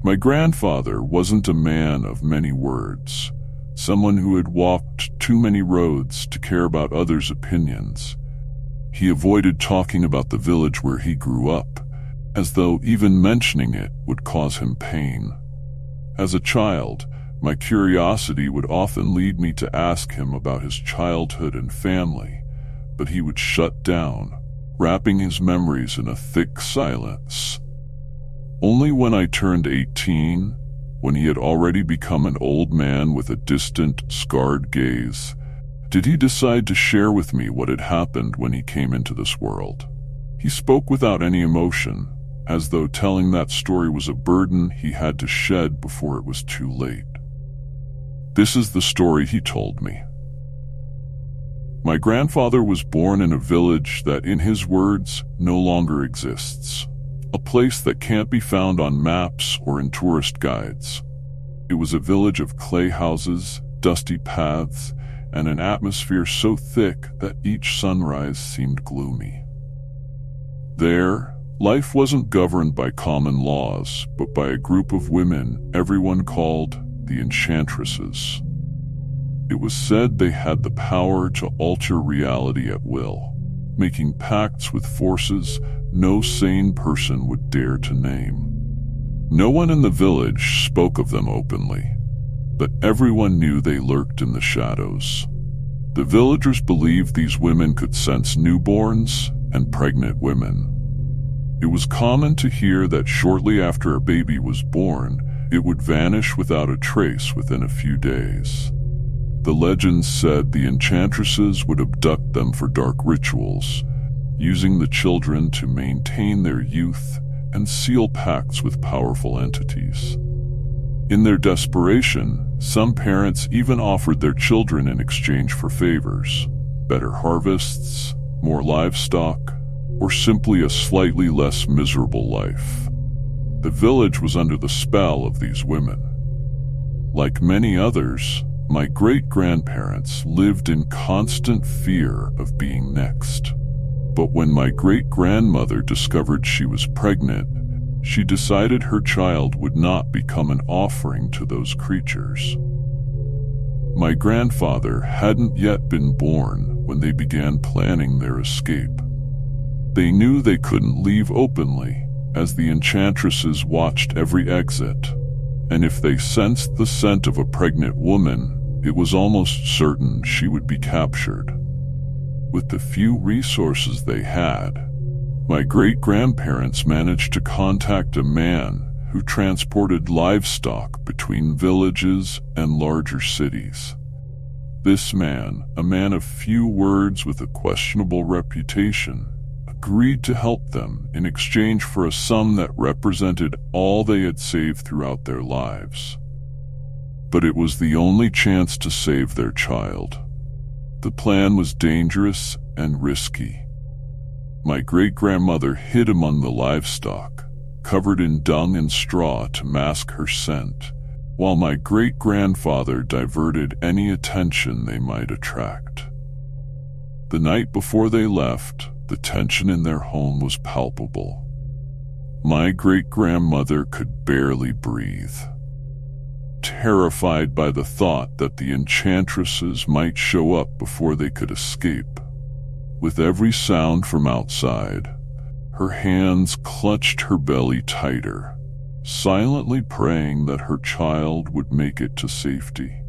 My grandfather wasn't a man of many words, someone who had walked too many roads to care about others' opinions. He avoided talking about the village where he grew up, as though even mentioning it would cause him pain. As a child, my curiosity would often lead me to ask him about his childhood and family, but he would shut down, wrapping his memories in a thick silence. Only when I turned 18, when he had already become an old man with a distant, scarred gaze, did he decide to share with me what had happened when he came into this world. He spoke without any emotion, as though telling that story was a burden he had to shed before it was too late. This is the story he told me. My grandfather was born in a village that, in his words, no longer exists. A place that can't be found on maps or in tourist guides. It was a village of clay houses, dusty paths, and an atmosphere so thick that each sunrise seemed gloomy. There, life wasn't governed by common laws, but by a group of women everyone called the enchantresses. It was said they had the power to alter reality at will, making pacts with forces no sane person would dare to name. No one in the village spoke of them openly, but everyone knew they lurked in the shadows. The villagers believed these women could sense newborns and pregnant women. It was common to hear that shortly after a baby was born, it would vanish without a trace within a few days. The legends said the enchantresses would abduct them for dark rituals, using the children to maintain their youth and seal pacts with powerful entities. In their desperation, some parents even offered their children in exchange for favors, better harvests, more livestock, or simply a slightly less miserable life. The village was under the spell of these women. Like many others, my great-grandparents lived in constant fear of being next. But when my great-grandmother discovered she was pregnant, she decided her child would not become an offering to those creatures. My grandfather hadn't yet been born when they began planning their escape. They knew they couldn't leave openly, as the enchantresses watched every exit, and if they sensed the scent of a pregnant woman, it was almost certain she would be captured. With the few resources they had, my great-grandparents managed to contact a man who transported livestock between villages and larger cities. This man, a man of few words with a questionable reputation, agreed to help them in exchange for a sum that represented all they had saved throughout their lives. But it was the only chance to save their child. The plan was dangerous and risky. My great-grandmother hid among the livestock, covered in dung and straw to mask her scent, while my great-grandfather diverted any attention they might attract. The night before they left, the tension in their home was palpable. My great-grandmother could barely breathe, terrified by the thought that the enchantresses might show up before they could escape. With every sound from outside, her hands clutched her belly tighter, silently praying that her child would make it to safety.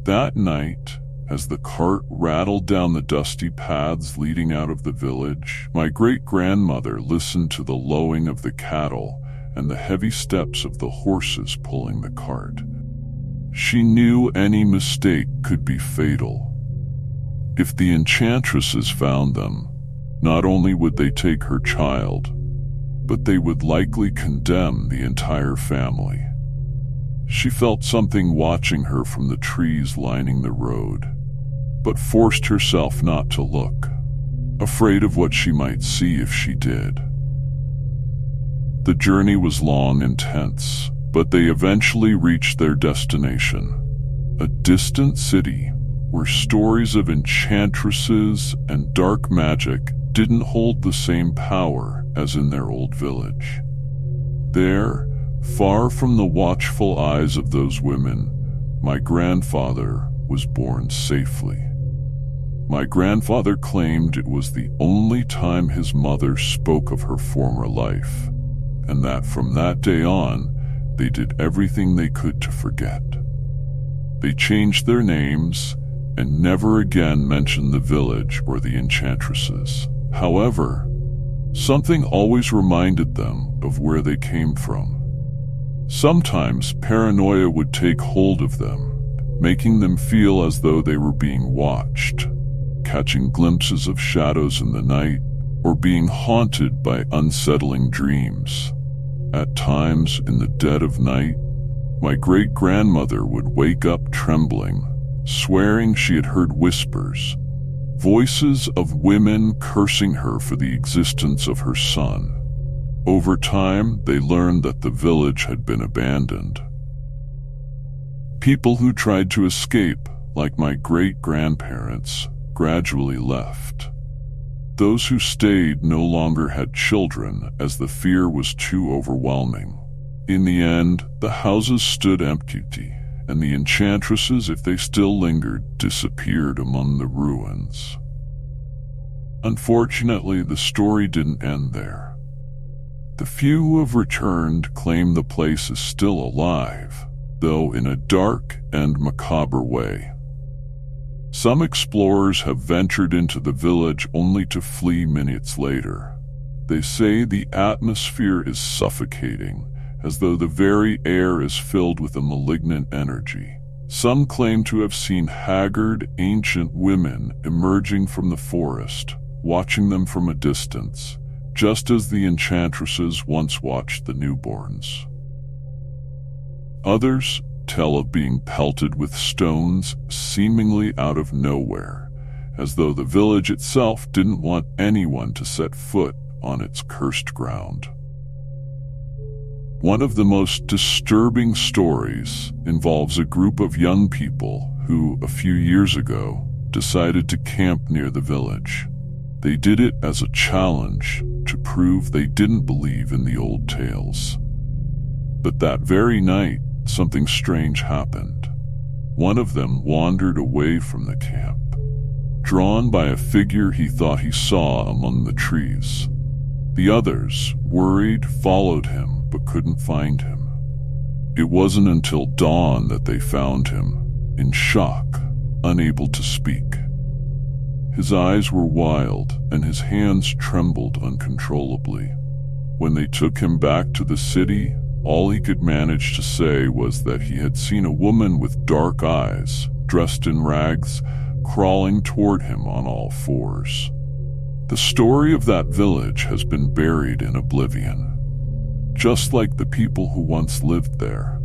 That night, as the cart rattled down the dusty paths leading out of the village, my great-grandmother listened to the lowing of the cattle and the heavy steps of the horses pulling the cart. She knew any mistake could be fatal. If the enchantresses found them, not only would they take her child, but they would likely condemn the entire family. She felt something watching her from the trees lining the road, but forced herself not to look, afraid of what she might see if she did. The journey was long and tense, but they eventually reached their destination, a distant city where stories of enchantresses and dark magic didn't hold the same power as in their old village. There, Far from the watchful eyes of those women, my grandfather was born safely. My grandfather claimed it was the only time his mother spoke of her former life, and that from that day on, they did everything they could to forget. They changed their names and never again mentioned the village or the enchantresses. However, something always reminded them of where they came from. Sometimes paranoia would take hold of them, making them feel as though they were being watched, catching glimpses of shadows in the night, or being haunted by unsettling dreams. At times, in the dead of night, my great-grandmother would wake up trembling, swearing she had heard whispers, voices of women cursing her for the existence of her son. Over time, they learned that the village had been abandoned. People who tried to escape, like my great-grandparents, gradually left. Those who stayed no longer had children, as the fear was too overwhelming. In the end, the houses stood empty, and the enchantresses, if they still lingered, disappeared among the ruins. Unfortunately, the story didn't end there. The few who have returned claim the place is still alive, though in a dark and macabre way. Some explorers have ventured into the village only to flee minutes later. They say the atmosphere is suffocating, as though the very air is filled with a malignant energy. Some claim to have seen haggard, ancient women emerging from the forest, watching them from a distance, just as the enchantresses once watched the newborns. Others tell of being pelted with stones seemingly out of nowhere, as though the village itself didn't want anyone to set foot on its cursed ground. One of the most disturbing stories involves a group of young people who, a few years ago, decided to camp near the village. They did it as a challenge to prove they didn't believe in the old tales. But that very night, something strange happened. One of them wandered away from the camp, drawn by a figure he thought he saw among the trees. The others, worried, followed him but couldn't find him. It wasn't until dawn that they found him, in shock, unable to speak. His eyes were wild and his hands trembled uncontrollably. When they took him back to the city, all he could manage to say was that he had seen a woman with dark eyes, dressed in rags, crawling toward him on all fours. The story of that village has been buried in oblivion, just like the people who once lived there.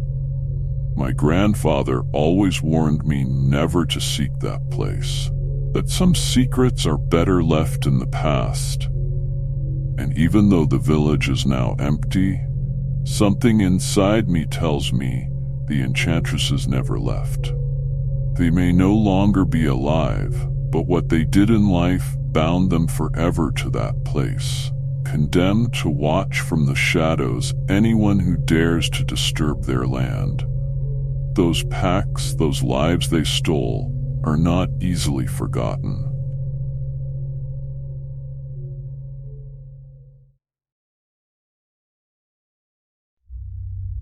My grandfather always warned me never to seek that place, that some secrets are better left in the past. And even though the village is now empty, something inside me tells me the enchantresses never left. They may no longer be alive, but what they did in life bound them forever to that place, condemned to watch from the shadows anyone who dares to disturb their land. Those packs, those lives they stole, are not easily forgotten.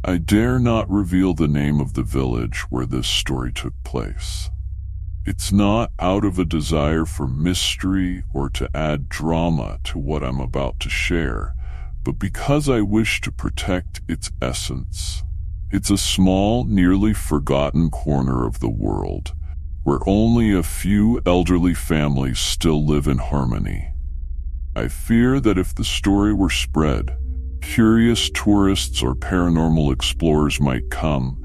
I dare not reveal the name of the village where this story took place. It's not out of a desire for mystery or to add drama to what I'm about to share, but because I wish to protect its essence. It's a small, nearly forgotten corner of the world, where only a few elderly families still live in harmony. I fear that if the story were spread, curious tourists or paranormal explorers might come,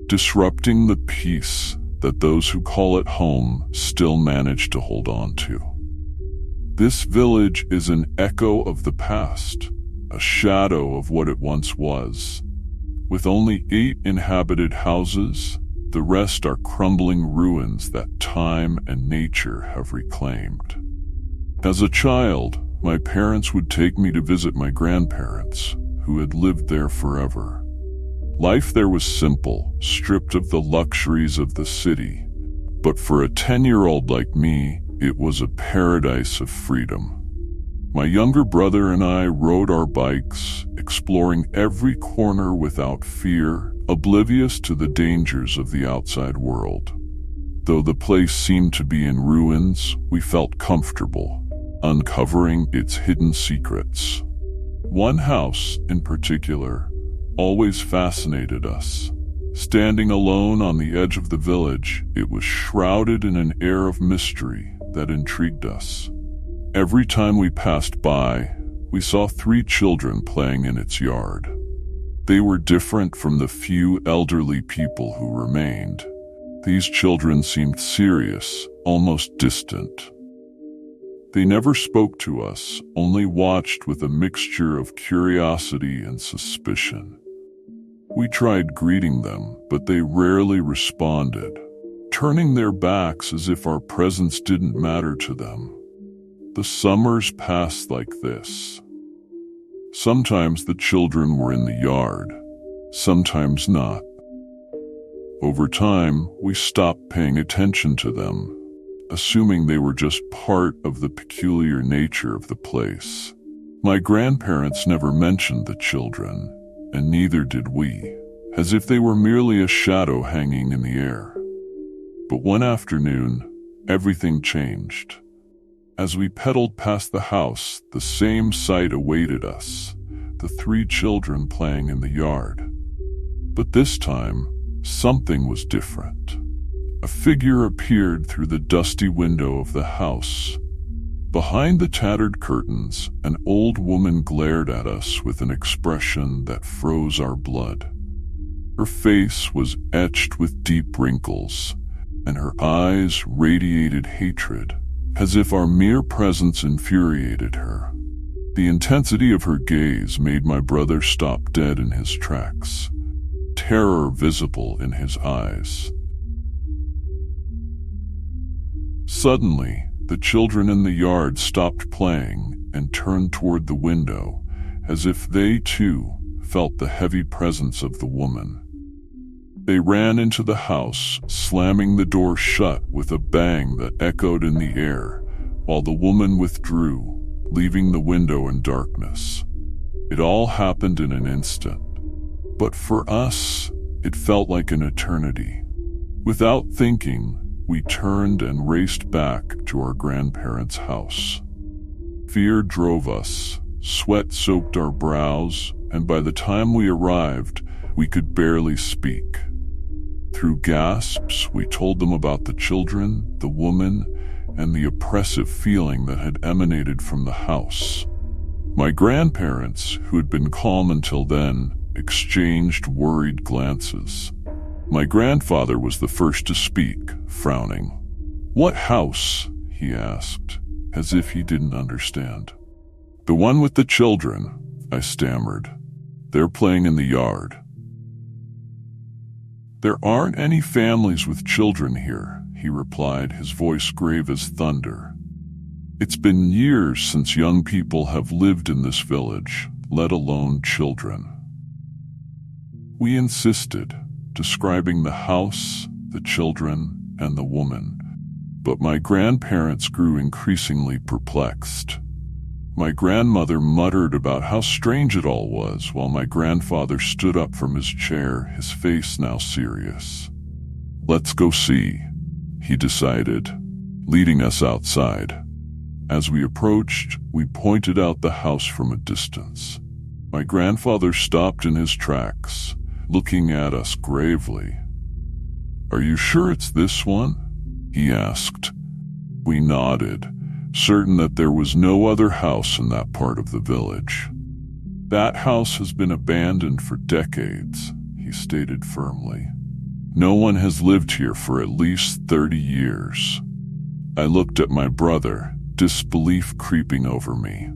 disrupting the peace that those who call it home still manage to hold on to. This village is an echo of the past, a shadow of what it once was. With only 8 inhabited houses, the rest are crumbling ruins that time and nature have reclaimed. As a child, my parents would take me to visit my grandparents, who had lived there forever. Life there was simple, stripped of the luxuries of the city. But for a 10-year-old like me, it was a paradise of freedom. My younger brother and I rode our bikes, exploring every corner without fear, oblivious to the dangers of the outside world. Though the place seemed to be in ruins, we felt comfortable, uncovering its hidden secrets. One house, in particular, always fascinated us. Standing alone on the edge of the village, it was shrouded in an air of mystery that intrigued us. Every time we passed by, we saw 3 children playing in its yard. They were different from the few elderly people who remained. These children seemed serious, almost distant. They never spoke to us, only watched with a mixture of curiosity and suspicion. We tried greeting them, but they rarely responded, turning their backs as if our presence didn't matter to them. The summers passed like this. Sometimes the children were in the yard, sometimes not. Over time, we stopped paying attention to them, assuming they were just part of the peculiar nature of the place. My grandparents never mentioned the children, and neither did we, as if they were merely a shadow hanging in the air. But one afternoon, everything changed. As we pedaled past the house, the same sight awaited us, the 3 children playing in the yard. But this time, something was different. A figure appeared through the dusty window of the house. Behind the tattered curtains, an old woman glared at us with an expression that froze our blood. Her face was etched with deep wrinkles, and her eyes radiated hatred, as if our mere presence infuriated her. The intensity of her gaze made my brother stop dead in his tracks, terror visible in his eyes. Suddenly, the children in the yard stopped playing and turned toward the window, as if they too felt the heavy presence of the woman. They ran into the house, slamming the door shut with a bang that echoed in the air, while the woman withdrew, leaving the window in darkness. It all happened in an instant, but for us, it felt like an eternity. Without thinking, we turned and raced back to our grandparents' house. Fear drove us, sweat soaked our brows, and by the time we arrived, we could barely speak. Through gasps, we told them about the children, the woman, and the oppressive feeling that had emanated from the house. My grandparents, who had been calm until then, exchanged worried glances. My grandfather was the first to speak, frowning. "What house?" he asked, as if he didn't understand. "The one with the children," I stammered. "They're playing in the yard." "There aren't any families with children here," he replied, his voice grave as thunder. "It's been years since young people have lived in this village, let alone children." We insisted, describing the house, the children, and the woman, but my grandparents grew increasingly perplexed. My grandmother muttered about how strange it all was, while my grandfather stood up from his chair, his face now serious. "Let's go see," he decided, leading us outside. As we approached, we pointed out the house from a distance. My grandfather stopped in his tracks, looking at us gravely. "Are you sure it's this one?" he asked. We nodded, certain that there was no other house in that part of the village. "That house has been abandoned for decades," he stated firmly. "No one has lived here for at least 30 years. I looked at my brother, disbelief creeping over me.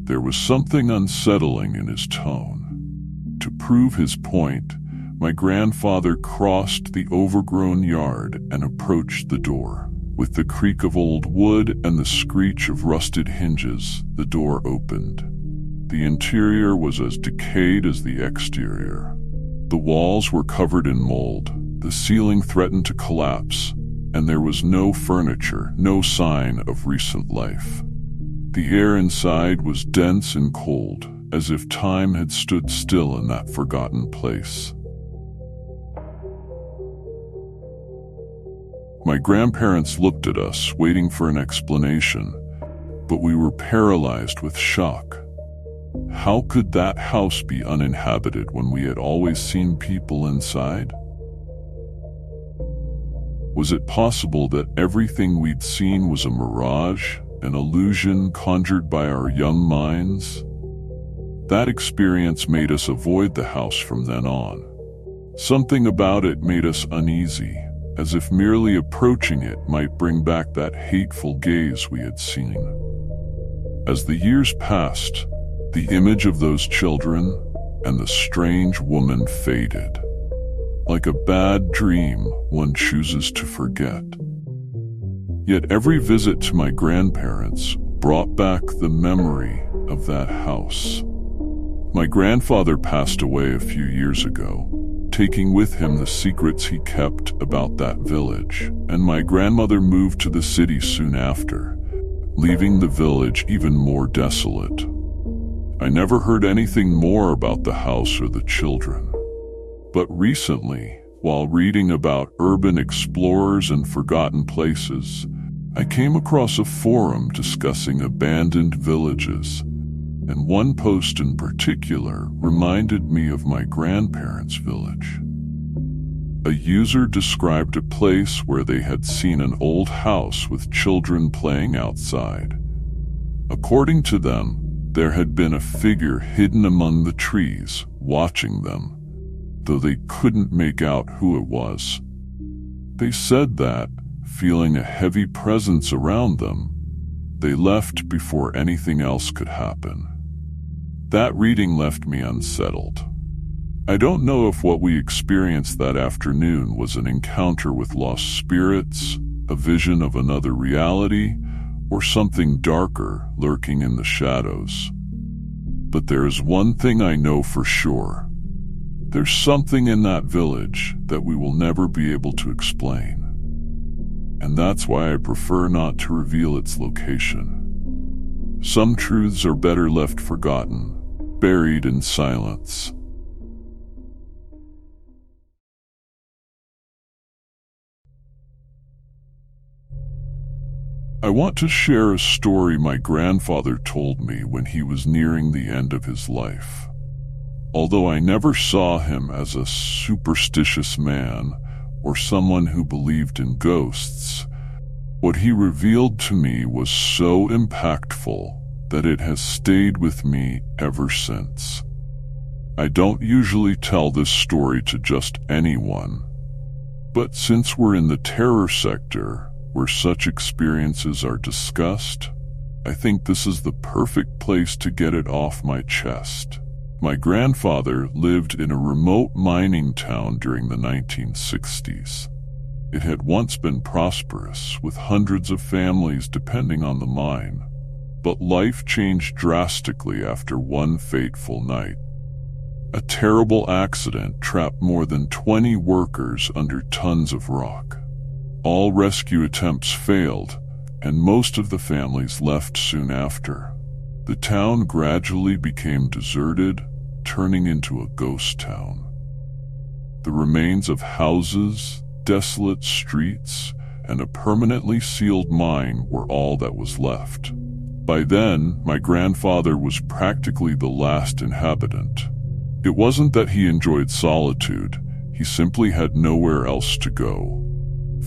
There was something unsettling in his tone. To prove his point, my grandfather crossed the overgrown yard and approached the door. With the creak of old wood and the screech of rusted hinges, the door opened. The interior was as decayed as the exterior. The walls were covered in mold, the ceiling threatened to collapse, and there was no furniture, no sign of recent life. The air inside was dense and cold, as if time had stood still in that forgotten place. My grandparents looked at us, waiting for an explanation, but we were paralyzed with shock. How could that house be uninhabited when we had always seen people inside? Was it possible that everything we'd seen was a mirage, an illusion conjured by our young minds? That experience made us avoid the house from then on. Something about it made us uneasy, as if merely approaching it might bring back that hateful gaze we had seen. As the years passed, the image of those children and the strange woman faded. Like a bad dream one chooses to forget. Yet every visit to my grandparents brought back the memory of that house. My grandfather passed away a few years ago, taking with him the secrets he kept about that village, and my grandmother moved to the city soon after, leaving the village even more desolate. I never heard anything more about the house or the children. But recently, while reading about urban explorers and forgotten places, I came across a forum discussing abandoned villages, and one post in particular reminded me of my grandparents' village. A user described a place where they had seen an old house with children playing outside. According to them, there had been a figure hidden among the trees, watching them, though they couldn't make out who it was. They said that, feeling a heavy presence around them, they left before anything else could happen. That reading left me unsettled. I don't know if what we experienced that afternoon was an encounter with lost spirits, a vision of another reality, or something darker lurking in the shadows. But there is one thing I know for sure. There's something in that village that we will never be able to explain. And that's why I prefer not to reveal its location. Some truths are better left forgotten, buried in silence. I want to share a story my grandfather told me when he was nearing the end of his life. Although I never saw him as a superstitious man or someone who believed in ghosts, what he revealed to me was so impactful that it has stayed with me ever since. I don't usually tell this story to just anyone, but since we're in the terror sector, where such experiences are discussed, I think this is the perfect place to get it off my chest. My grandfather lived in a remote mining town during the 1960s. It had once been prosperous, with hundreds of families depending on the mine. But life changed drastically after one fateful night. A terrible accident trapped more than 20 workers under tons of rock. All rescue attempts failed, and most of the families left soon after. The town gradually became deserted, turning into a ghost town. The remains of houses, desolate streets, and a permanently sealed mine were all that was left. By then, my grandfather was practically the last inhabitant. It wasn't that he enjoyed solitude, he simply had nowhere else to go.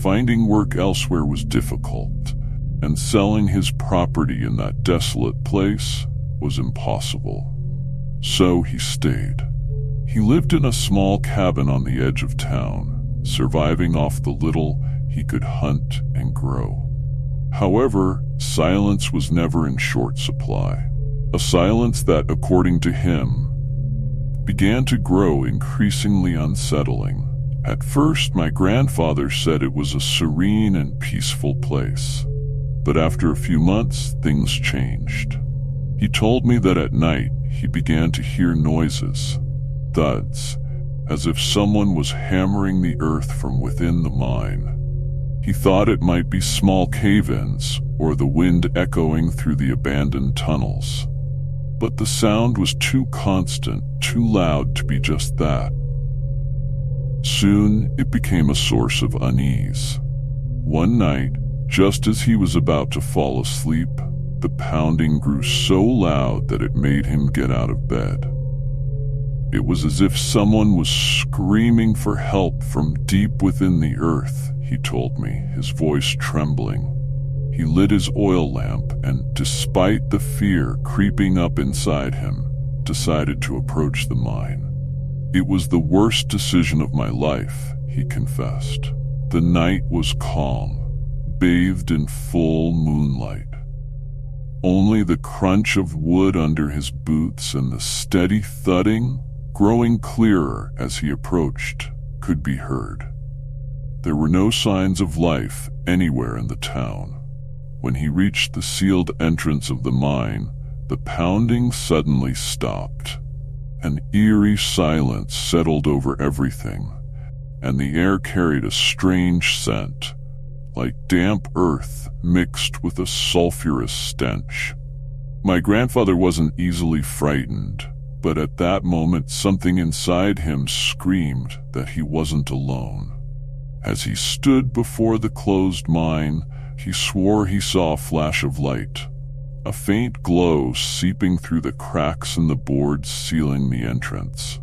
Finding work elsewhere was difficult, and selling his property in that desolate place was impossible. So he stayed. He lived in a small cabin on the edge of town, surviving off the little he could hunt and grow. However, silence was never in short supply. A silence that, according to him, began to grow increasingly unsettling. At first, my grandfather said it was a serene and peaceful place. But after a few months, things changed. He told me that at night, he began to hear noises, thuds, as if someone was hammering the earth from within the mine. He thought it might be small cave-ins or the wind echoing through the abandoned tunnels. But the sound was too constant, too loud to be just that. Soon, it became a source of unease. One night, just as he was about to fall asleep, the pounding grew so loud that it made him get out of bed. It was as if someone was screaming for help from deep within the earth, he told me, his voice trembling. He lit his oil lamp and, despite the fear creeping up inside him, decided to approach the mine. It was the worst decision of my life, he confessed. The night was calm, bathed in full moonlight. Only the crunch of wood under his boots and the steady thudding, growing clearer as he approached, could be heard. There were no signs of life anywhere in the town. When he reached the sealed entrance of the mine, the pounding suddenly stopped. An eerie silence settled over everything, and the air carried a strange scent, like damp earth mixed with a sulfurous stench. My grandfather wasn't easily frightened, but at that moment something inside him screamed that he wasn't alone. As he stood before the closed mine, he swore he saw a flash of light, a faint glow seeping through the cracks in the boards sealing the entrance.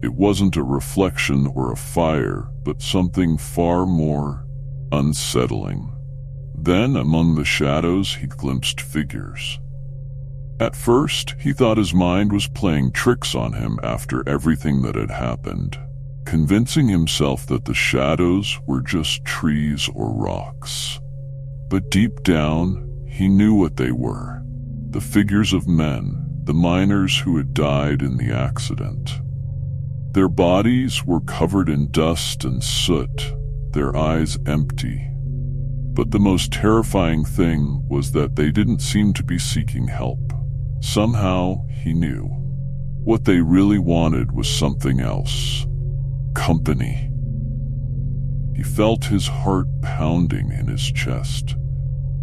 It wasn't a reflection or a fire, but something far more unsettling. Then, among the shadows, he glimpsed figures. At first, he thought his mind was playing tricks on him after everything that had happened, convincing himself that the shadows were just trees or rocks. But deep down, he knew what they were. The figures of men, the miners who had died in the accident. Their bodies were covered in dust and soot, their eyes empty. But the most terrifying thing was that they didn't seem to be seeking help. Somehow, he knew. What they really wanted was something else. Company. He felt his heart pounding in his chest.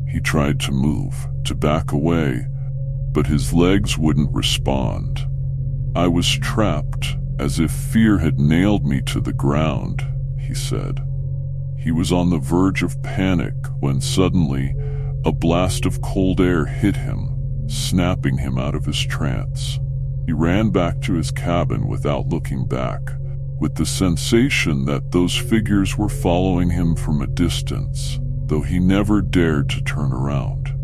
He tried to move, to back away, but his legs wouldn't respond. I was trapped, as if fear had nailed me to the ground, he said. He was on the verge of panic when suddenly a blast of cold air hit him, snapping him out of his trance. He ran back to his cabin without looking back, with the sensation that those figures were following him from a distance, though he never dared to turn around.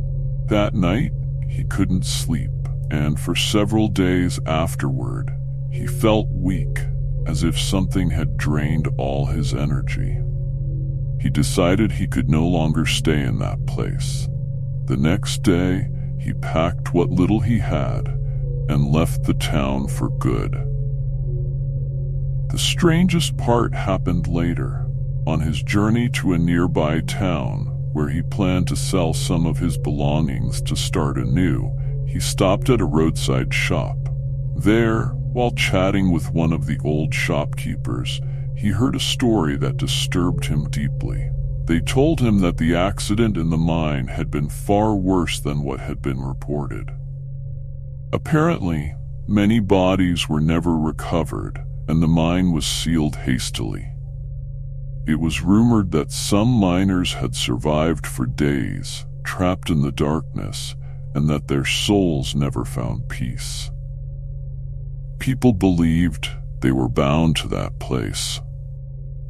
That night, he couldn't sleep, and for several days afterward, he felt weak, as if something had drained all his energy. He decided he could no longer stay in that place. The next day, he packed what little he had and left the town for good. The strangest part happened later. On his journey to a nearby town, where he planned to sell some of his belongings to start anew, he stopped at a roadside shop. There, while chatting with one of the old shopkeepers, he heard a story that disturbed him deeply. They told him that the accident in the mine had been far worse than what had been reported. Apparently, many bodies were never recovered, and the mine was sealed hastily. It was rumored that some miners had survived for days, trapped in the darkness, and that their souls never found peace. People believed they were bound to that place.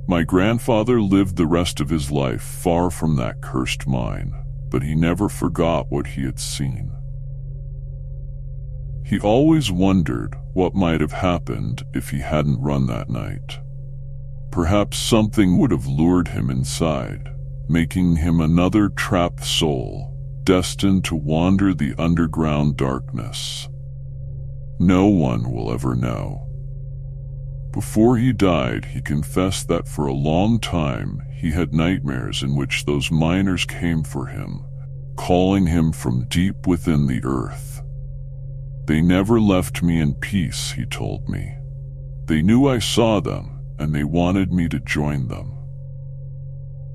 My grandfather lived the rest of his life far from that cursed mine, but he never forgot what he had seen. He always wondered what might have happened if he hadn't run that night. Perhaps something would have lured him inside, making him another trapped soul, destined to wander the underground darkness. No one will ever know. Before he died, he confessed that for a long time he had nightmares in which those miners came for him, calling him from deep within the earth. They never left me in peace, he told me. They knew I saw them, and they wanted me to join them.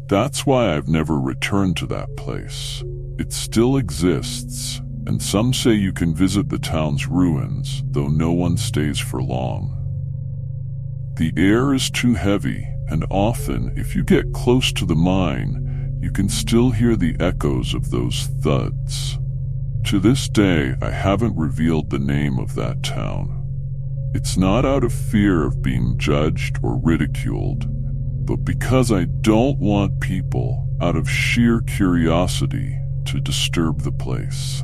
That's why I've never returned to that place. It still exists, and some say you can visit the town's ruins, though no one stays for long. The air is too heavy, and often, if you get close to the mine, you can still hear the echoes of those thuds. To this day, I haven't revealed the name of that town. It's not out of fear of being judged or ridiculed, but because I don't want people, out of sheer curiosity, to disturb the place.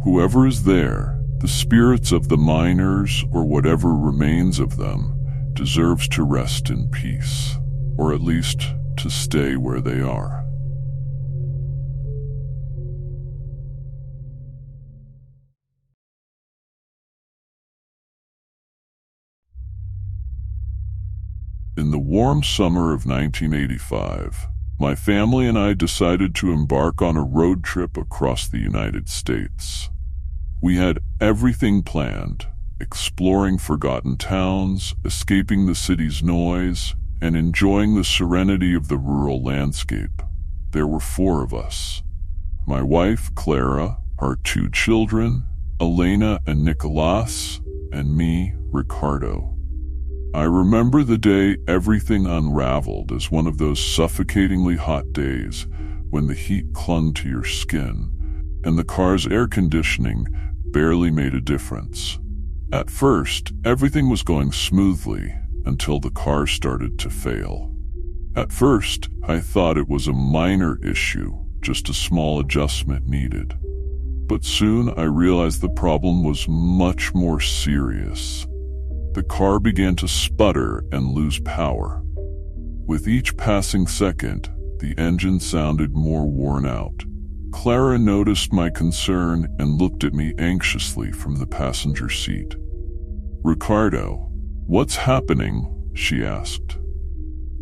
Whoever is there, the spirits of the miners or whatever remains of them, deserves to rest in peace, or at least to stay where they are. In the warm summer of 1985, my family and I decided to embark on a road trip across the United States. We had everything planned, exploring forgotten towns, escaping the city's noise, and enjoying the serenity of the rural landscape. There were 4 of us: my wife, Clara, our 2 children, Elena and Nicolas, and me, Ricardo. I remember the day everything unraveled as one of those suffocatingly hot days when the heat clung to your skin, and the car's air conditioning barely made a difference. At first, everything was going smoothly until the car started to fail. At first, I thought it was a minor issue, just a small adjustment needed. But soon I realized the problem was much more serious. The car began to sputter and lose power. With each passing second, the engine sounded more worn out. Clara noticed my concern and looked at me anxiously from the passenger seat. "Ricardo, what's happening?" she asked.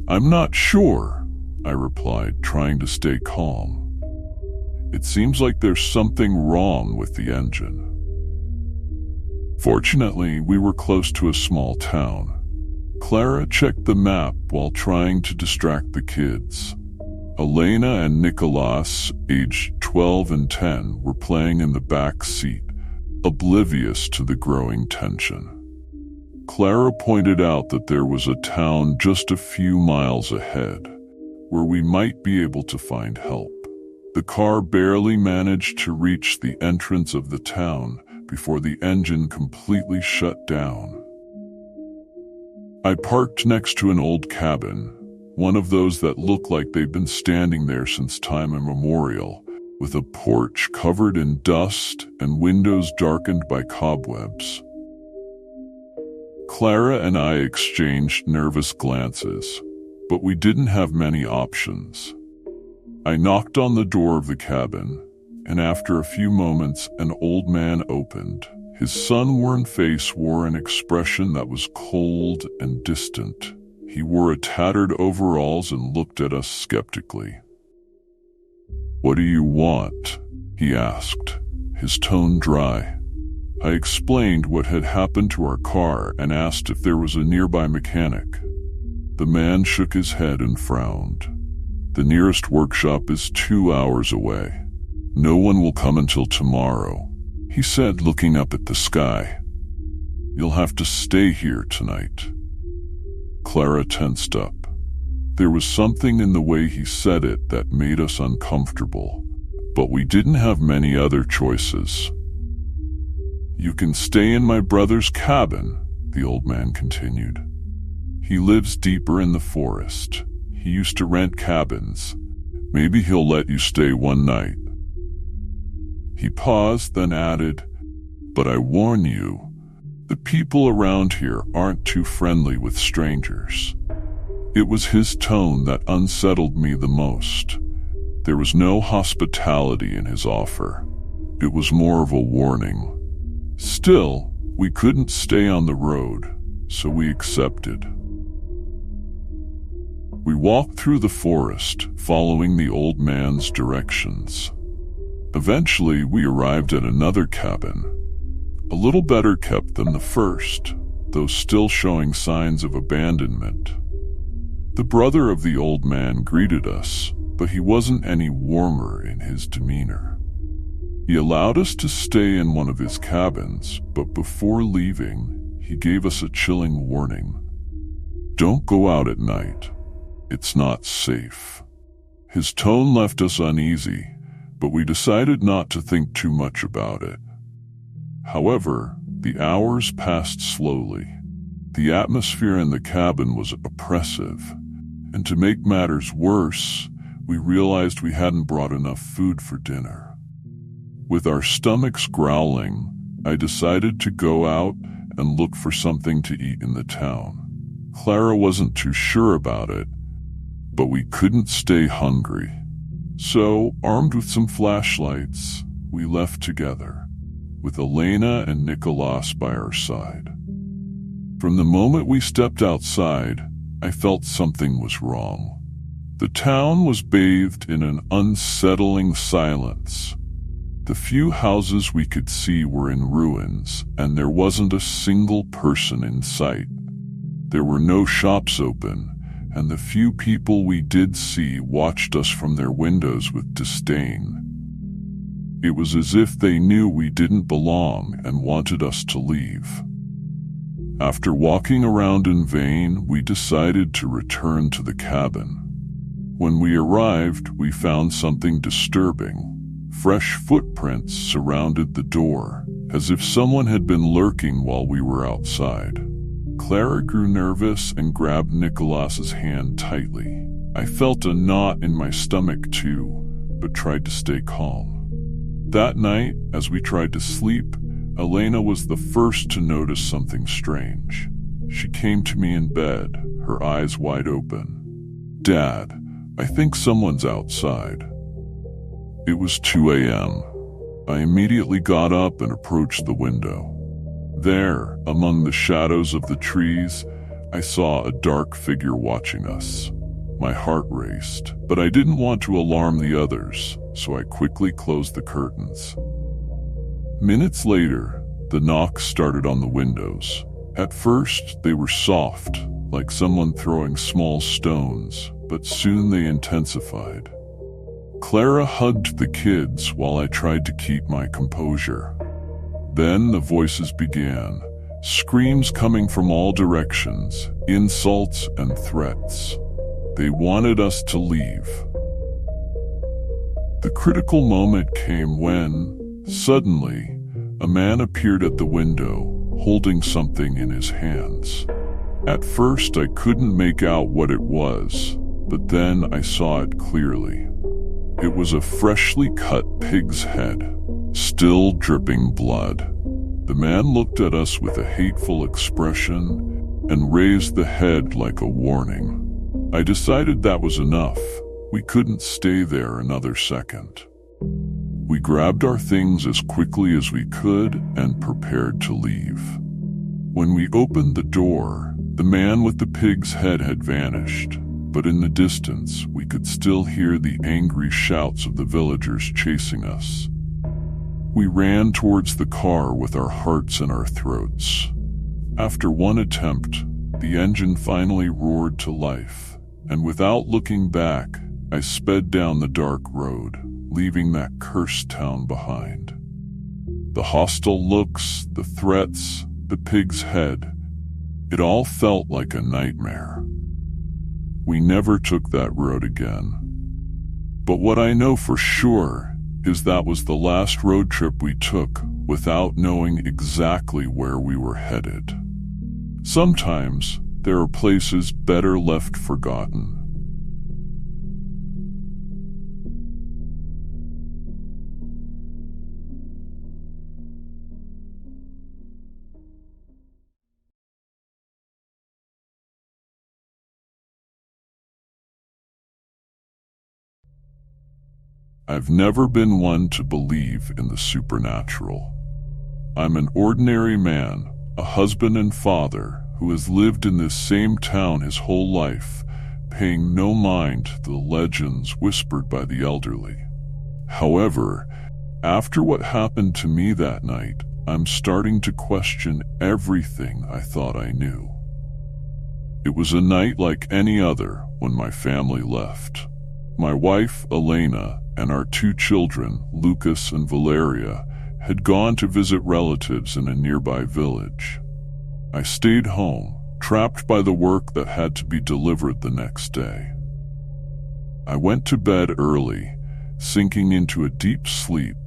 "I'm not sure," I replied, trying to stay calm. "It seems like there's something wrong with the engine." Fortunately, we were close to a small town. Clara checked the map while trying to distract the kids. Elena and Nicolas, aged 12 and 10, were playing in the back seat, oblivious to the growing tension. Clara pointed out that there was a town just a few miles ahead, where we might be able to find help. The car barely managed to reach the entrance of the town before the engine completely shut down. I parked next to an old cabin, one of those that look like they've been standing there since time immemorial, with a porch covered in dust and windows darkened by cobwebs. Clara and I exchanged nervous glances, but we didn't have many options. I knocked on the door of the cabin, and after a few moments, an old man opened. His sun-worn face wore an expression that was cold and distant. He wore a tattered overalls and looked at us skeptically. "What do you want?" he asked, his tone dry. I explained what had happened to our car and asked if there was a nearby mechanic. The man shook his head and frowned. "The nearest workshop is 2 hours away. No one will come until tomorrow," he said, looking up at the sky. "You'll have to stay here tonight." Clara tensed up. There was something in the way he said it that made us uncomfortable, but we didn't have many other choices. "You can stay in my brother's cabin," the old man continued. "He lives deeper in the forest. He used to rent cabins. Maybe he'll let you stay one night." He paused, then added, "But I warn you, the people around here aren't too friendly with strangers." It was his tone that unsettled me the most. There was no hospitality in his offer. It was more of a warning. Still, we couldn't stay on the road, so we accepted. We walked through the forest, following the old man's directions. Eventually, we arrived at another cabin, a little better kept than the first, though still showing signs of abandonment. The brother of the old man greeted us, but he wasn't any warmer in his demeanor. He allowed us to stay in one of his cabins, but before leaving, he gave us a chilling warning. "Don't go out at night. It's not safe." His tone left us uneasy, but we decided not to think too much about it. However, the hours passed slowly. The atmosphere in the cabin was oppressive, and to make matters worse, we realized we hadn't brought enough food for dinner. With our stomachs growling, I decided to go out and look for something to eat in the town. Clara wasn't too sure about it, but we couldn't stay hungry. So, armed with some flashlights, we left together, with Elena and Nicholas by our side. From the moment we stepped outside, I felt something was wrong. The town was bathed in an unsettling silence. The few houses we could see were in ruins, and there wasn't a single person in sight. There were no shops open, and the few people we did see watched us from their windows with disdain. It was as if they knew we didn't belong and wanted us to leave. After walking around in vain, we decided to return to the cabin. When we arrived, we found something disturbing. Fresh footprints surrounded the door, as if someone had been lurking while we were outside. Clara grew nervous and grabbed Nicholas's hand tightly. I felt a knot in my stomach too, but tried to stay calm. That night, as we tried to sleep, Elena was the first to notice something strange. She came to me in bed, her eyes wide open. "Dad, I think someone's outside." It was 2 a.m. I immediately got up and approached the window. There, among the shadows of the trees, I saw a dark figure watching us. My heart raced, but I didn't want to alarm the others, so I quickly closed the curtains. Minutes later, the knocks started on the windows. At first, they were soft, like someone throwing small stones, but soon they intensified. Clara hugged the kids while I tried to keep my composure. Then the voices began, screams coming from all directions, insults and threats. They wanted us to leave. The critical moment came when, suddenly, a man appeared at the window, holding something in his hands. At first I couldn't make out what it was, but then I saw it clearly. It was a freshly cut pig's head, still dripping blood. The man looked at us with a hateful expression and raised the head like a warning. I decided that was enough. We couldn't stay there another second. We grabbed our things as quickly as we could and prepared to leave. When we opened the door, the man with the pig's head had vanished, but in the distance we could still hear the angry shouts of the villagers chasing us. We ran towards the car with our hearts in our throats. After one attempt, the engine finally roared to life, and without looking back, I sped down the dark road, leaving that cursed town behind. The hostile looks, the threats, the pig's head, it all felt like a nightmare. We never took that road again. But what I know for sure is that was the last road trip we took without knowing exactly where we were headed. Sometimes there are places better left forgotten. I've never been one to believe in the supernatural. I'm an ordinary man, a husband and father who has lived in this same town his whole life, paying no mind to the legends whispered by the elderly. However, after what happened to me that night, I'm starting to question everything I thought I knew. It was a night like any other when my family left. My wife, Elena, and our 2 children, Lucas and Valeria, had gone to visit relatives in a nearby village. I stayed home, trapped by the work that had to be delivered the next day. I went to bed early, sinking into a deep sleep,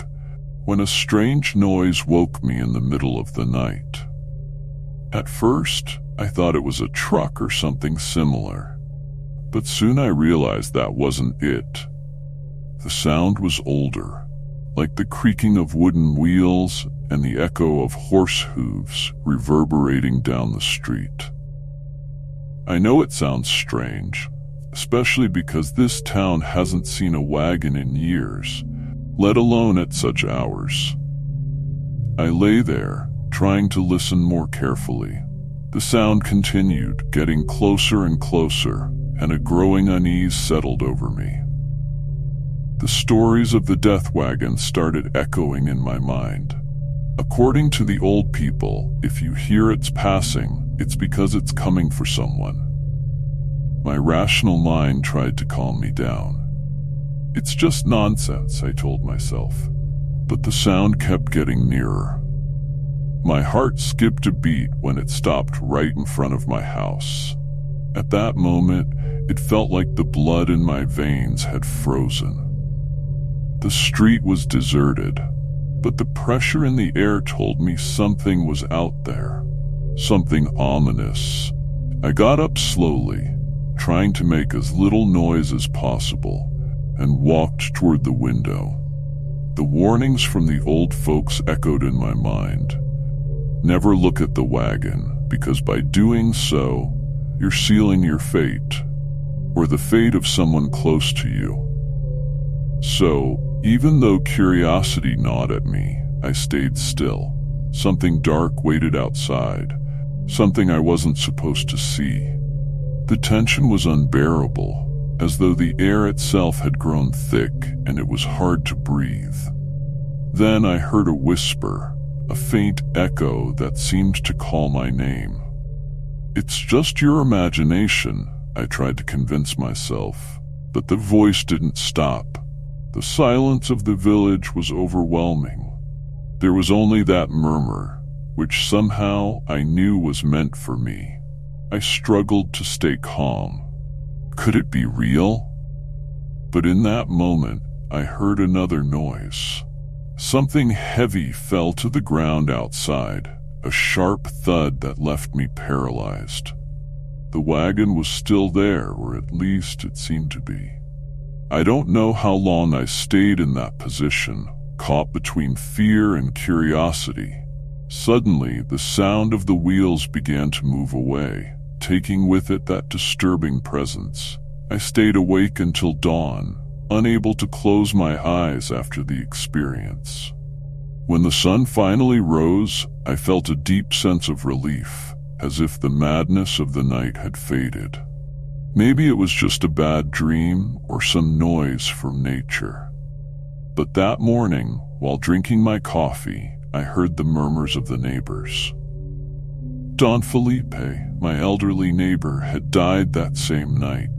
when a strange noise woke me in the middle of the night. At first, I thought it was a truck or something similar, but soon I realized that wasn't it. The sound was older, like the creaking of wooden wheels and the echo of horse hooves reverberating down the street. I know it sounds strange, especially because this town hasn't seen a wagon in years, let alone at such hours. I lay there, trying to listen more carefully. The sound continued, getting closer and closer, and a growing unease settled over me. The stories of the death wagon started echoing in my mind. According to the old people, if you hear its passing, it's because it's coming for someone. My rational mind tried to calm me down. It's just nonsense, I told myself, but the sound kept getting nearer. My heart skipped a beat when it stopped right in front of my house. At that moment, it felt like the blood in my veins had frozen. The street was deserted, but the pressure in the air told me something was out there, something ominous. I got up slowly, trying to make as little noise as possible, and walked toward the window. The warnings from the old folks echoed in my mind. Never look at the wagon, because by doing so, you're sealing your fate, or the fate of someone close to you. So, even though curiosity gnawed at me, I stayed still. Something dark waited outside, something I wasn't supposed to see. The tension was unbearable, as though the air itself had grown thick and it was hard to breathe. Then I heard a whisper, a faint echo that seemed to call my name. It's just your imagination, I tried to convince myself, but the voice didn't stop. The silence of the village was overwhelming. There was only that murmur, which somehow I knew was meant for me. I struggled to stay calm. Could it be real? But in that moment, I heard another noise. Something heavy fell to the ground outside, a sharp thud that left me paralyzed. The wagon was still there, or at least it seemed to be. I don't know how long I stayed in that position, caught between fear and curiosity. Suddenly, the sound of the wheels began to move away, taking with it that disturbing presence. I stayed awake until dawn, unable to close my eyes after the experience. When the sun finally rose, I felt a deep sense of relief, as if the madness of the night had faded. Maybe it was just a bad dream or some noise from nature. But that morning, while drinking my coffee, I heard the murmurs of the neighbors. Don Felipe, my elderly neighbor, had died that same night.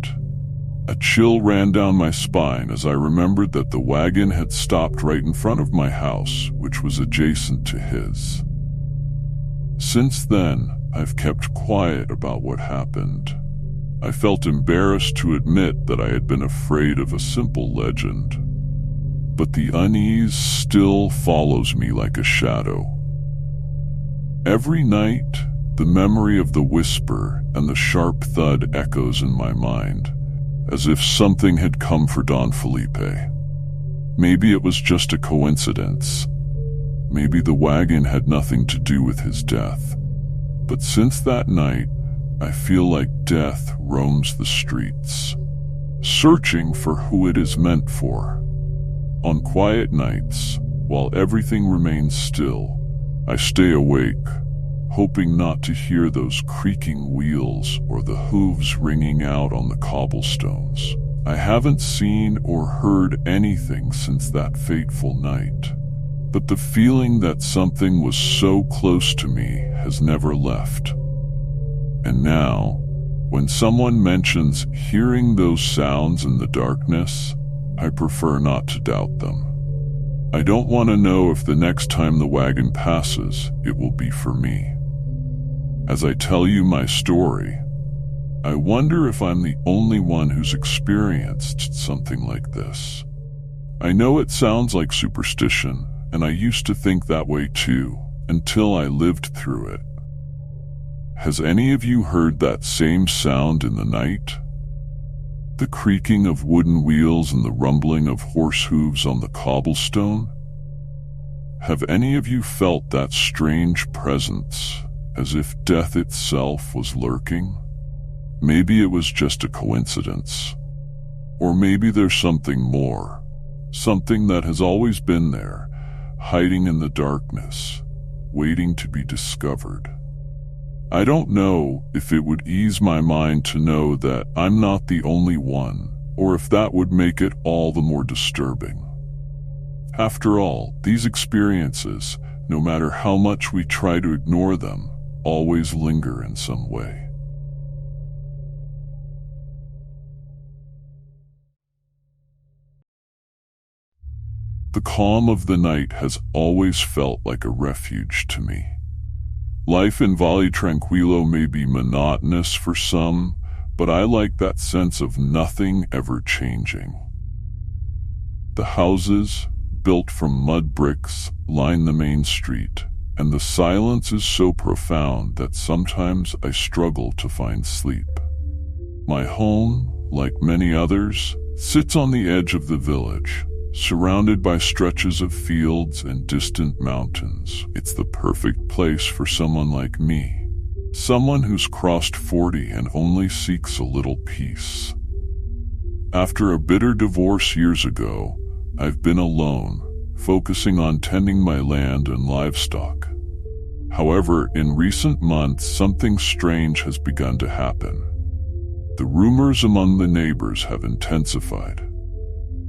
A chill ran down my spine as I remembered that the wagon had stopped right in front of my house, which was adjacent to his. Since then, I've kept quiet about what happened. I felt embarrassed to admit that I had been afraid of a simple legend. But the unease still follows me like a shadow. Every night, the memory of the whisper and the sharp thud echoes in my mind, as if something had come for Don Felipe. Maybe it was just a coincidence. Maybe the wagon had nothing to do with his death. But since that night, I feel like death roams the streets, searching for who it is meant for. On quiet nights, while everything remains still, I stay awake, hoping not to hear those creaking wheels or the hooves ringing out on the cobblestones. I haven't seen or heard anything since that fateful night, but the feeling that something was so close to me has never left. And now, when someone mentions hearing those sounds in the darkness, I prefer not to doubt them. I don't want to know if the next time the wagon passes, it will be for me. As I tell you my story, I wonder if I'm the only one who's experienced something like this. I know it sounds like superstition, and I used to think that way too, until I lived through it. Has any of you heard that same sound in the night? The creaking of wooden wheels and the rumbling of horse hooves on the cobblestone? Have any of you felt that strange presence, as if death itself was lurking? Maybe it was just a coincidence. Or maybe there's something more, something that has always been there, hiding in the darkness, waiting to be discovered. I don't know if it would ease my mind to know that I'm not the only one, or if that would make it all the more disturbing. After all, these experiences, no matter how much we try to ignore them, always linger in some way. The calm of the night has always felt like a refuge to me. Life in Valle Tranquillo may be monotonous for some, but I like that sense of nothing ever changing. The houses, built from mud bricks, line the main street, and the silence is so profound that sometimes I struggle to find sleep. My home, like many others, sits on the edge of the village, surrounded by stretches of fields and distant mountains. It's the perfect place for someone like me, someone who's crossed 40 and only seeks a little peace. After a bitter divorce years ago, I've been alone, focusing on tending my land and livestock. However, in recent months, something strange has begun to happen. The rumors among the neighbors have intensified.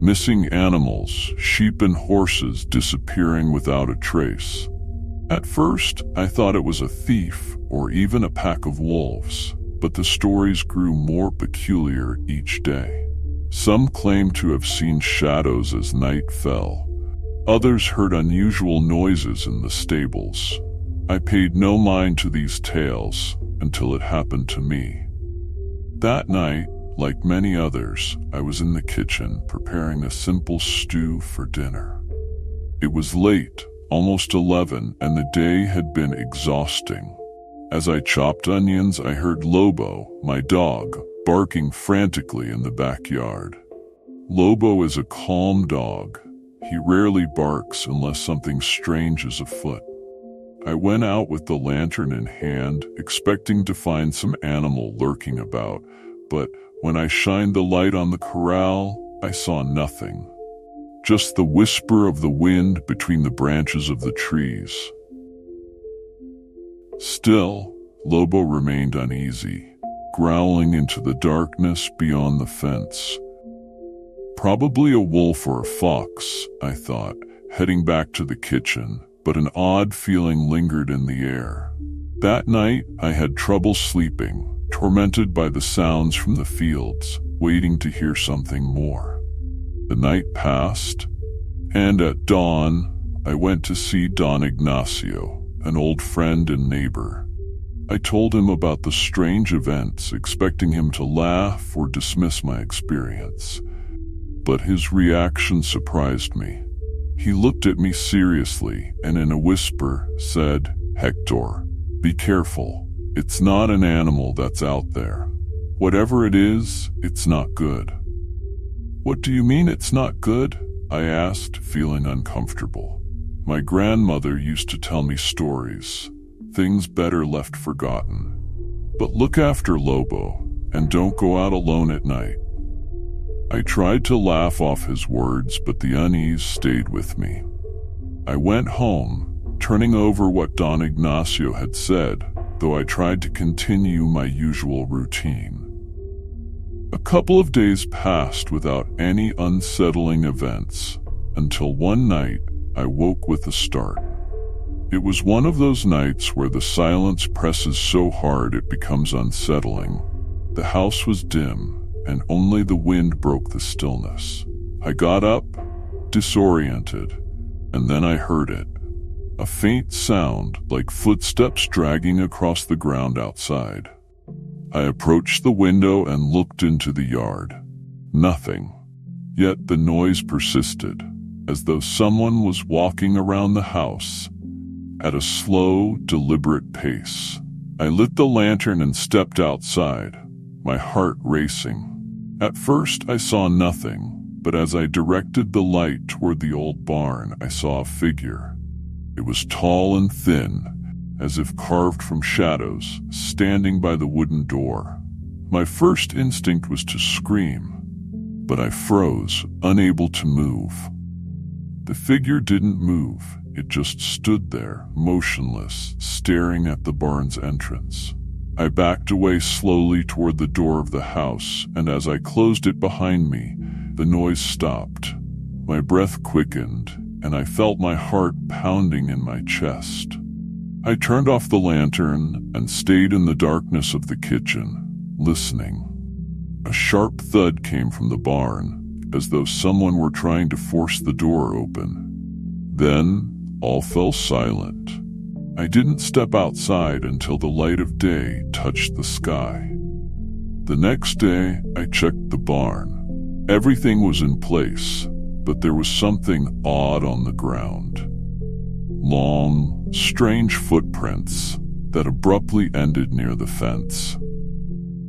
Missing animals, sheep and horses disappearing without a trace. At first, I thought it was a thief or even a pack of wolves, but the stories grew more peculiar each day. Some claimed to have seen shadows as night fell. Others heard unusual noises in the stables. I paid no mind to these tales until it happened to me. That night, like many others, I was in the kitchen preparing a simple stew for dinner. It was late, almost 11, and the day had been exhausting. As I chopped onions, I heard Lobo, my dog, barking frantically in the backyard. Lobo is a calm dog. He rarely barks unless something strange is afoot. I went out with the lantern in hand, expecting to find some animal lurking about, but when I shined the light on the corral, I saw nothing. Just the whisper of the wind between the branches of the trees. Still, Lobo remained uneasy, growling into the darkness beyond the fence. Probably a wolf or a fox, I thought, heading back to the kitchen, but an odd feeling lingered in the air. That night, I had trouble sleeping, tormented by the sounds from the fields, waiting to hear something more. The night passed, and at dawn, I went to see Don Ignacio, an old friend and neighbor. I told him about the strange events, expecting him to laugh or dismiss my experience. But his reaction surprised me. He looked at me seriously and in a whisper said, "Hector, be careful. It's not an animal that's out there. Whatever it is, it's not good." "What do you mean it's not good?" I asked, feeling uncomfortable. My grandmother used to tell me stories, things better left forgotten. "But look after Lobo, and don't go out alone at night." I tried to laugh off his words, but the unease stayed with me. I went home, turning over what Don Ignacio had said, though I tried to continue my usual routine. A couple of days passed without any unsettling events, until one night I woke with a start. It was one of those nights where the silence presses so hard it becomes unsettling. The house was dim, and only the wind broke the stillness. I got up, disoriented, and then I heard it. A faint sound, like footsteps dragging across the ground outside. I approached the window and looked into the yard. Nothing. Yet the noise persisted, as though someone was walking around the house at a slow, deliberate pace. I lit the lantern and stepped outside, my heart racing. At first I saw nothing, but as I directed the light toward the old barn, I saw a figure. It was tall and thin, as if carved from shadows, standing by the wooden door. My first instinct was to scream, but I froze, unable to move. The figure didn't move. It just stood there, motionless, staring at the barn's entrance. I backed away slowly toward the door of the house, and as I closed it behind me, the noise stopped. My breath quickened, and I felt my heart pounding in my chest. I turned off the lantern and stayed in the darkness of the kitchen, listening. A sharp thud came from the barn, as though someone were trying to force the door open. Then, all fell silent. I didn't step outside until the light of day touched the sky. The next day, I checked the barn. Everything was in place, but there was something odd on the ground. Long, strange footprints that abruptly ended near the fence.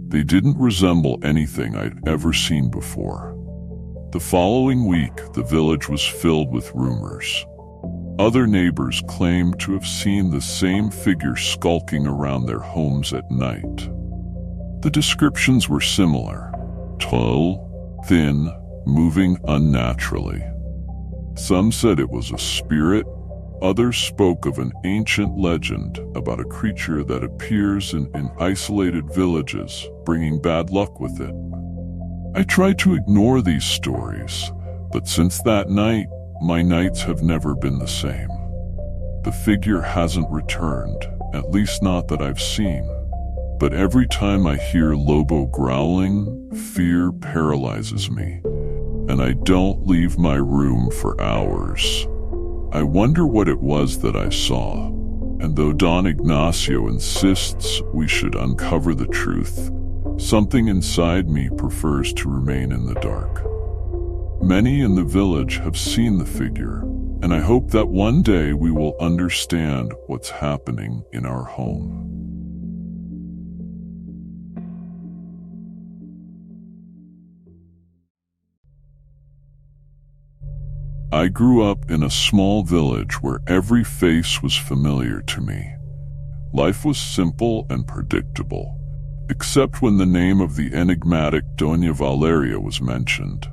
They didn't resemble anything I'd ever seen before. The following week, the village was filled with rumors. Other neighbors claimed to have seen the same figure skulking around their homes at night. The descriptions were similar: tall, thin, moving unnaturally. Some said it was a spirit. Others spoke of an ancient legend about a creature that appears in isolated villages, bringing bad luck with it. I tried to ignore these stories, but since that night, my nights have never been the same. The figure hasn't returned, at least not that I've seen. But every time I hear Lobo growling, fear paralyzes me, and I don't leave my room for hours. I wonder what it was that I saw, and though Don Ignacio insists we should uncover the truth, something inside me prefers to remain in the dark. Many in the village have seen the figure, and I hope that one day we will understand what's happening in our home. I grew up in a small village where every face was familiar to me. Life was simple and predictable, except when the name of the enigmatic Doña Valeria was mentioned.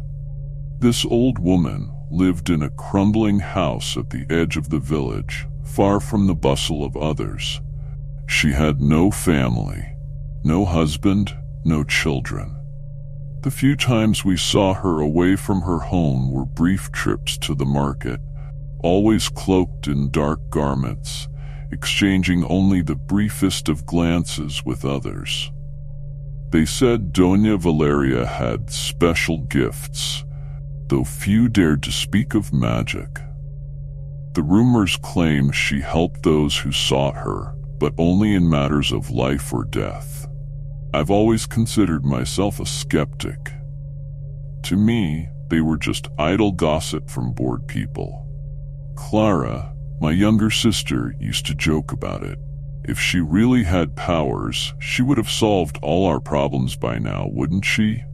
This old woman lived in a crumbling house at the edge of the village, far from the bustle of others. She had no family, no husband, no children. The few times we saw her away from her home were brief trips to the market, always cloaked in dark garments, exchanging only the briefest of glances with others. They said Doña Valeria had special gifts, though few dared to speak of magic. The rumors claim she helped those who sought her, but only in matters of life or death. I've always considered myself a skeptic. To me, they were just idle gossip from bored people. Clara, my younger sister, used to joke about it. If she really had powers, she would have solved all our problems by now, wouldn't she?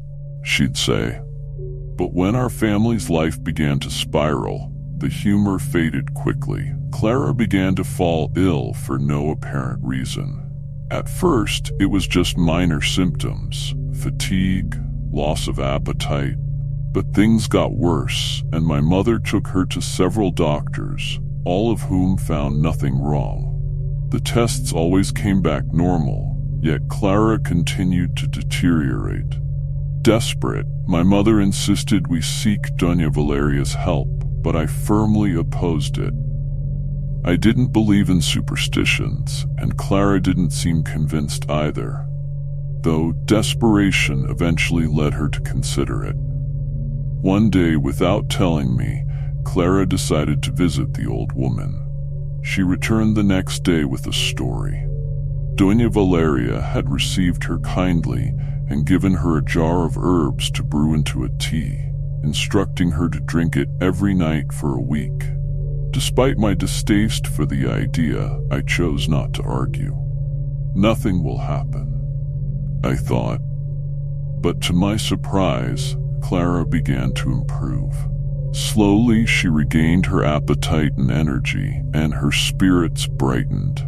She'd say. But when our family's life began to spiral, the humor faded quickly. Clara began to fall ill for no apparent reason. At first, it was just minor symptoms, fatigue, loss of appetite, but things got worse, and my mother took her to several doctors, all of whom found nothing wrong. The tests always came back normal, yet Clara continued to deteriorate. Desperate, my mother insisted we seek Doña Valeria's help, but I firmly opposed it. I didn't believe in superstitions, and Clara didn't seem convinced either, though desperation eventually led her to consider it. One day, without telling me, Clara decided to visit the old woman. She returned the next day with a story. Doña Valeria had received her kindly and given her a jar of herbs to brew into a tea, instructing her to drink it every night for a week. Despite my distaste for the idea, I chose not to argue. Nothing will happen, I thought. But to my surprise, Clara began to improve. Slowly, she regained her appetite and energy, and her spirits brightened.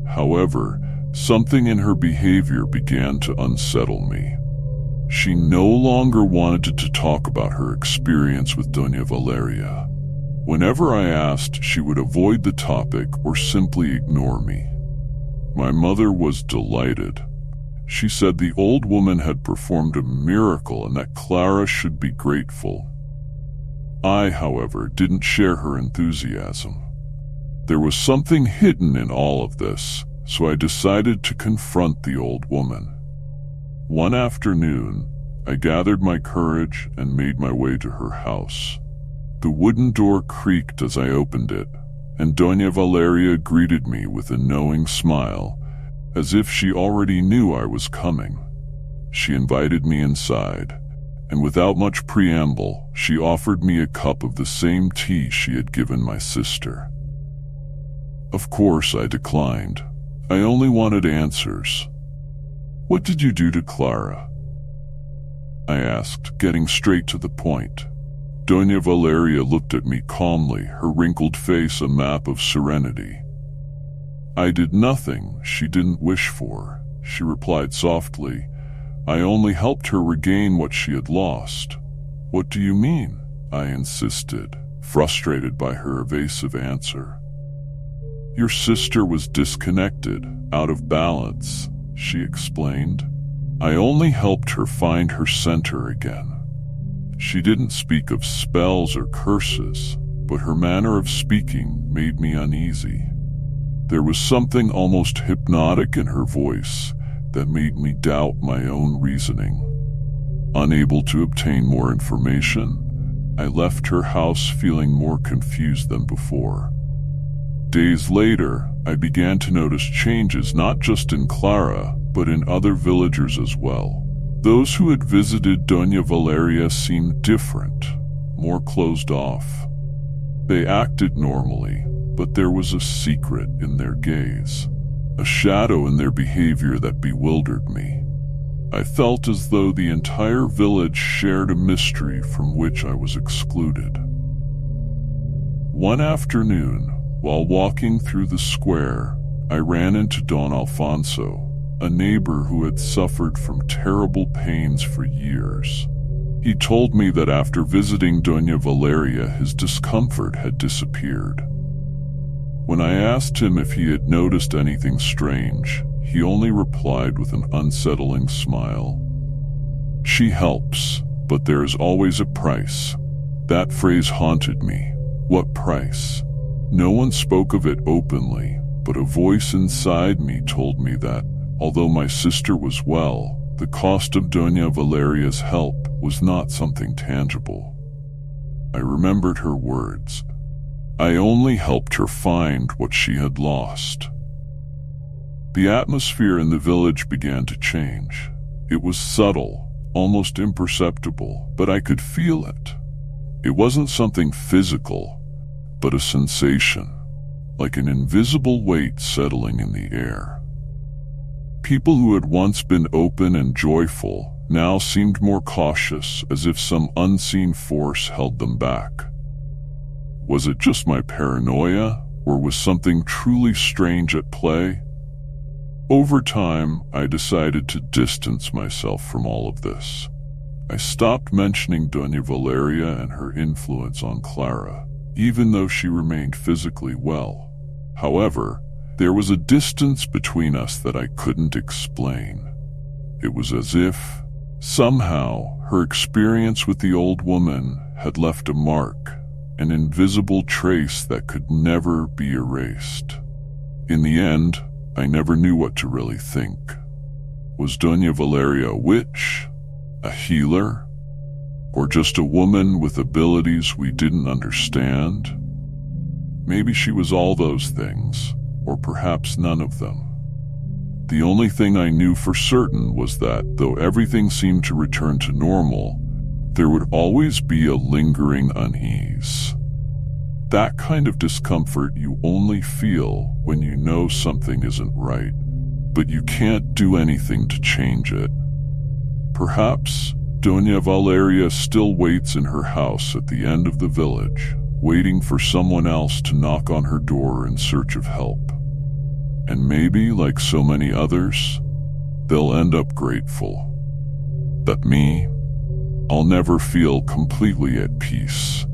However, something in her behavior began to unsettle me. She no longer wanted to talk about her experience with Doña Valeria. Whenever I asked, she would avoid the topic or simply ignore me. My mother was delighted. She said the old woman had performed a miracle and that Clara should be grateful. I, however, didn't share her enthusiasm. There was something hidden in all of this, so I decided to confront the old woman. One afternoon, I gathered my courage and made my way to her house. The wooden door creaked as I opened it, and Doña Valeria greeted me with a knowing smile, as if she already knew I was coming. She invited me inside, and without much preamble, she offered me a cup of the same tea she had given my sister. Of course, I declined. I only wanted answers. "What did you do to Clara?" I asked, getting straight to the point. Doña Valeria looked at me calmly, her wrinkled face a map of serenity. "I did nothing she didn't wish for," she replied softly. "I only helped her regain what she had lost." "What do you mean?" I insisted, frustrated by her evasive answer. "Your sister was disconnected, out of balance," she explained. "I only helped her find her center again." She didn't speak of spells or curses, but her manner of speaking made me uneasy. There was something almost hypnotic in her voice that made me doubt my own reasoning. Unable to obtain more information, I left her house feeling more confused than before. Days later, I began to notice changes not just in Clara, but in other villagers as well. Those who had visited Doña Valeria seemed different, more closed off. They acted normally, but there was a secret in their gaze, a shadow in their behavior that bewildered me. I felt as though the entire village shared a mystery from which I was excluded. One afternoon, while walking through the square, I ran into Don Alfonso, a neighbor who had suffered from terrible pains for years. He told me that after visiting Doña Valeria, his discomfort had disappeared. When I asked him if he had noticed anything strange, he only replied with an unsettling smile. "She helps, but there is always a price." That phrase haunted me. What price? No one spoke of it openly, but a voice inside me told me that, although my sister was well, the cost of Doña Valeria's help was not something tangible. I remembered her words. I only helped her find what she had lost. The atmosphere in the village began to change. It was subtle, almost imperceptible, but I could feel it. It wasn't something physical, but a sensation, like an invisible weight settling in the air. People who had once been open and joyful now seemed more cautious, as if some unseen force held them back. Was it just my paranoia, or was something truly strange at play? Over time, I decided to distance myself from all of this. I stopped mentioning Doña Valeria and her influence on Clara, even though she remained physically well. However, there was a distance between us that I couldn't explain. It was as if, somehow, her experience with the old woman had left a mark, an invisible trace that could never be erased. In the end, I never knew what to really think. Was Doña Valeria a witch, a healer, or just a woman with abilities we didn't understand? Maybe she was all those things, or perhaps none of them. The only thing I knew for certain was that, though everything seemed to return to normal, there would always be a lingering unease. That kind of discomfort you only feel when you know something isn't right, but you can't do anything to change it. Perhaps Doña Valeria still waits in her house at the end of the village, waiting for someone else to knock on her door in search of help. And maybe, like so many others, they'll end up grateful. But me, I'll never feel completely at peace.